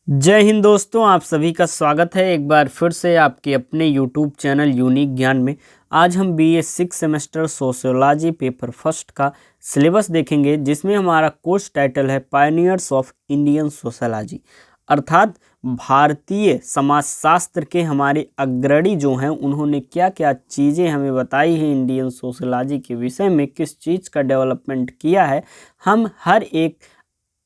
जय हिंद दोस्तों, आप सभी का स्वागत है एक बार फिर से आपके अपने यूट्यूब चैनल यूनिक ज्ञान में। आज हम BA 6 semester sociology paper first का सिलेबस देखेंगे, जिसमें हमारा कोर्स टाइटल है पायनियर्स ऑफ इंडियन सोशियोलॉजी, अर्थात भारतीय समाजशास्त्र के हमारे अग्रणी जो हैं उन्होंने क्या क्या चीज़ें हमें बताई हैं इंडियन सोशियोलॉजी के विषय में, किस चीज़ का डेवलपमेंट किया है। हम हर एक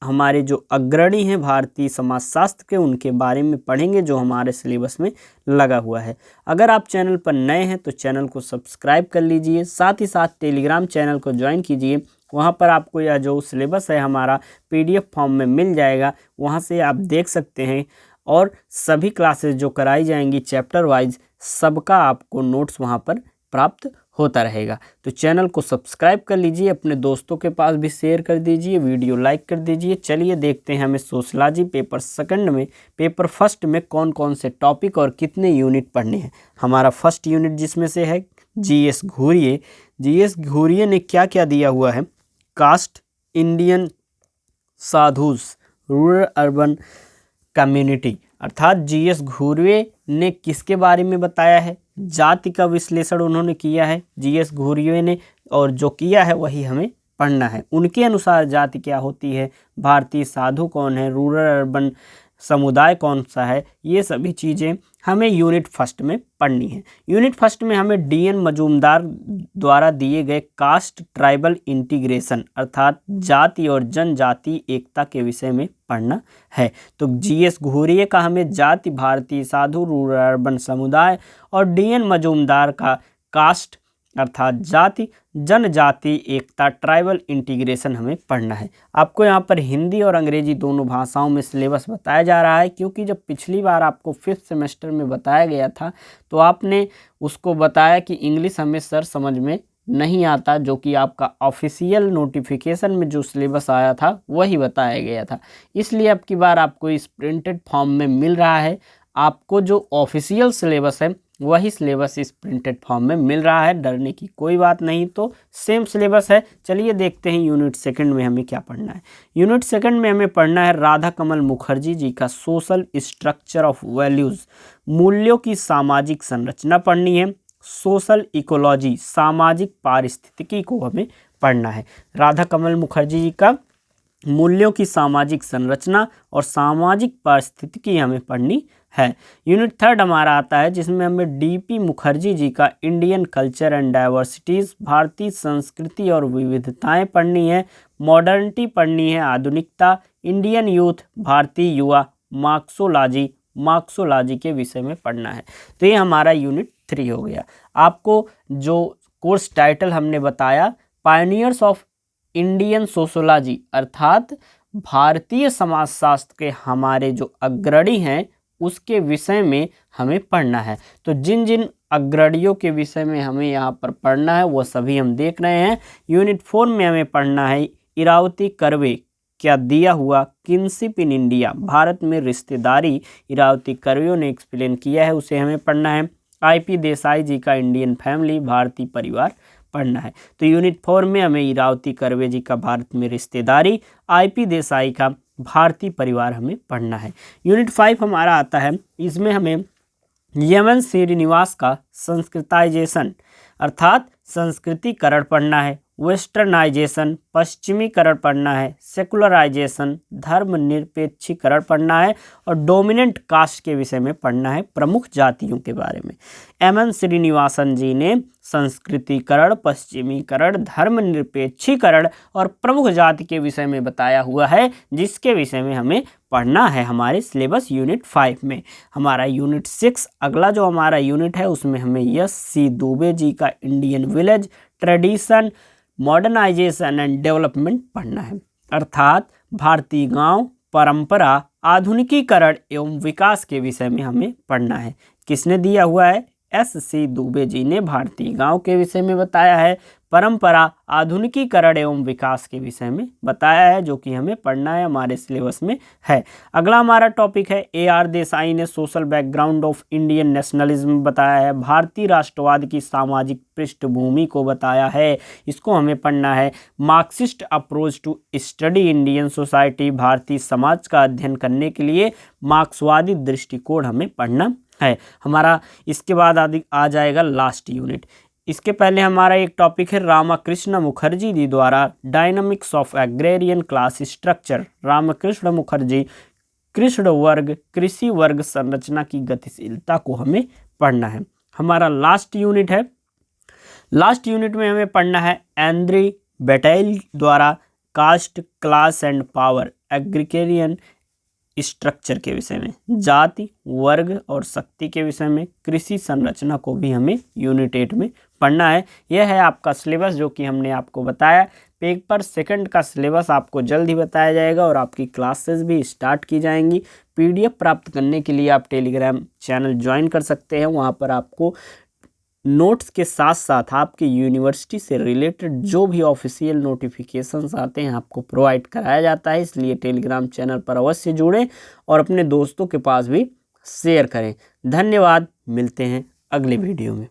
हमारे जो अग्रणी हैं भारतीय समाजशास्त्र के, उनके बारे में पढ़ेंगे जो हमारे सिलेबस में लगा हुआ है। अगर आप चैनल पर नए हैं तो चैनल को सब्सक्राइब कर लीजिए, साथ ही साथ टेलीग्राम चैनल को ज्वाइन कीजिए। वहां पर आपको यह जो सिलेबस है हमारा पीडीएफ फॉर्म में मिल जाएगा, वहां से आप देख सकते हैं। और सभी क्लासेस जो कराई जाएंगी चैप्टर वाइज, सबका आपको नोट्स वहां पर प्राप्त होता रहेगा। तो चैनल को सब्सक्राइब कर लीजिए, अपने दोस्तों के पास भी शेयर कर दीजिए, वीडियो लाइक कर दीजिए। चलिए देखते हैं हमें सोशियोलॉजी पेपर सेकंड में, पेपर फर्स्ट में कौन कौन से टॉपिक और कितने यूनिट पढ़ने हैं। हमारा फर्स्ट यूनिट जिसमें से है जीएस घूरिये। जीएस घूरिये ने क्या क्या दिया हुआ है? Caste, Indian sadhus, rural urban community, अर्थात जीएस घूरिये ने किसके बारे में बताया है? जाति का विश्लेषण उन्होंने किया है जीएस घूरिये ने, और जो किया है वही हमें पढ़ना है। उनके अनुसार जाति क्या होती है, भारतीय साधु कौन है, रूरल अर्बन समुदाय कौन सा है, ये सभी चीज़ें हमें यूनिट फर्स्ट में पढ़नी है। यूनिट फर्स्ट में हमें डीएन मजूमदार द्वारा दिए गए कास्ट ट्राइबल इंटीग्रेशन, अर्थात जाति और जनजाति एकता के विषय में पढ़ना है। तो जीएस घूरिये का हमें जाति, भारतीय साधु, रूरल अर्बन समुदाय, और डीएन मजूमदार का कास्ट अर्थात जाति, जनजाति एकता, ट्राइबल इंटीग्रेशन हमें पढ़ना है। आपको यहाँ पर हिंदी और अंग्रेजी दोनों भाषाओं में सिलेबस बताया जा रहा है, क्योंकि जब पिछली बार आपको 5th सेमेस्टर में बताया गया था तो आपने उसको बताया कि इंग्लिश हमें सर समझ में नहीं आता, जो कि आपका ऑफिशियल नोटिफिकेशन में जो सिलेबस आया था वही बताया गया था। इसलिए अब की बार आपको इस प्रिंटेड फॉर्म में मिल रहा है। आपको जो ऑफिशियल सिलेबस है वही सिलेबस इस प्रिंटेड फॉर्म में मिल रहा है, डरने की कोई बात नहीं, तो सेम सिलेबस है। चलिए देखते हैं यूनिट सेकंड में हमें क्या पढ़ना है। यूनिट सेकंड में हमें पढ़ना है राधा कमल मुखर्जी जी का सोशल स्ट्रक्चर ऑफ वैल्यूज़, मूल्यों की सामाजिक संरचना पढ़नी है। सोशल इकोलॉजी, सामाजिक पारिस्थितिकी को हमें पढ़ना है। राधा कमल मुखर्जी जी का मूल्यों की सामाजिक संरचना और सामाजिक पारिस्थितिकी हमें पढ़नी है। यूनिट थर्ड हमारा आता है जिसमें हमें डीपी मुखर्जी जी का इंडियन कल्चर एंड डाइवर्सिटीज़, भारतीय संस्कृति और विविधताएं पढ़नी है। मॉडर्निटी पढ़नी है, आधुनिकता, इंडियन यूथ, भारतीय युवा, मार्क्सोलॉजी के विषय में पढ़ना है। तो ये हमारा यूनिट 3 हो गया। आपको जो कोर्स टाइटल हमने बताया पायनियर्स ऑफ इंडियन सोशियोलॉजी, अर्थात भारतीय समाजशास्त्र के हमारे जो अग्रणी हैं उसके विषय में हमें पढ़ना है। तो जिन जिन अग्रणियों के विषय में हमें यहाँ पर पढ़ना है वो सभी हम देख रहे हैं। यूनिट 4 में हमें पढ़ना है इरावती कर्वे क्या दिया हुआ, किनशिप इन इंडिया, भारत में रिश्तेदारी, इरावती कर्वेयों ने एक्सप्लेन किया है, उसे हमें पढ़ना है। आईपी देसाई जी का इंडियन फैमिली, भारतीय परिवार पढ़ना है। तो यूनिट 4 में हमें इरावती कर्वे जी का भारत में रिश्तेदारी, आईपी देसाई का भारतीय परिवार हमें पढ़ना है। यूनिट 5 हमारा आता है, इसमें हमें यमन श्रीनिवास का संस्कृताइजेशन, अर्थात संस्कृतिकरण पढ़ना है। वेस्टर्नाइजेशन, पश्चिमीकरण पढ़ना है। सेकुलराइजेशन, धर्मनिरपेक्षीकरण पढ़ना है। और डोमिनेंट कास्ट के विषय में पढ़ना है, प्रमुख जातियों के बारे में। एमएन श्रीनिवासन जी ने संस्कृतिकरण, पश्चिमीकरण, धर्मनिरपेक्षीकरण और प्रमुख जाति के विषय में बताया हुआ है, जिसके विषय में हमें पढ़ना है हमारे सिलेबस यूनिट 5 में। हमारा यूनिट 6 अगला जो हमारा यूनिट है उसमें हमें एस सी दुबे जी का Indian village, tradition, modernisation and development पढ़ना है, अर्थात भारतीय गांव, परंपरा, आधुनिकीकरण एवं विकास के विषय में हमें पढ़ना है। किसने दिया हुआ है? SC दुबे जी ने भारतीय गांव के विषय में बताया है। परंपरा, आधुनिकीकरण एवं विकास के विषय में बताया है, जो कि हमें पढ़ना है, हमारे सिलेबस में है। अगला हमारा टॉपिक है AR देसाई ने social background of Indian nationalism बताया है। भारतीय राष्ट्रवाद की सामाजिक पृष्ठभूमि को बताया है, इसको हमें पढ़ना है। Marxist approach to study Indian society, भारतीय समाज का अध्ययन करने के लिए मार्क्सवादी दृष्टिकोण हमें पढ़ना है हमारा। इसके बाद आ जाएगा लास्ट यूनिट। इसके पहले हमारा एक टॉपिक है रामकृष्ण मुखर्जी जी द्वारा dynamics of agrarian class structure. Ramkrishna Mukherjee कृषि वर्ग संरचना की गतिशीलता को हमें पढ़ना है। हमारा लास्ट यूनिट है। लास्ट यूनिट में हमें पढ़ना है एंड्री बेटेल द्वारा caste, class and power agrarian structure के विषय में, जाति, वर्ग और शक्ति के विषय में, कृषि संरचना को भी हमें यूनिट 8 में पढ़ना है। यह है आपका सिलेबस जो कि हमने आपको बताया। पेपर सेकंड का सिलेबस आपको जल्द ही बताया जाएगा और आपकी क्लासेस भी स्टार्ट की जाएंगी। PDF प्राप्त करने के लिए आप टेलीग्राम चैनल ज्वाइन कर सकते हैं। वहाँ पर आपको नोट्स के साथ साथ आपकी यूनिवर्सिटी से रिलेटेड जो भी ऑफिशियल नोटिफिकेशंस आते हैं आपको प्रोवाइड कराया जाता है। इसलिए टेलीग्राम चैनल पर अवश्य जुड़ें और अपने दोस्तों के पास भी शेयर करें। धन्यवाद, मिलते हैं अगले वीडियो में।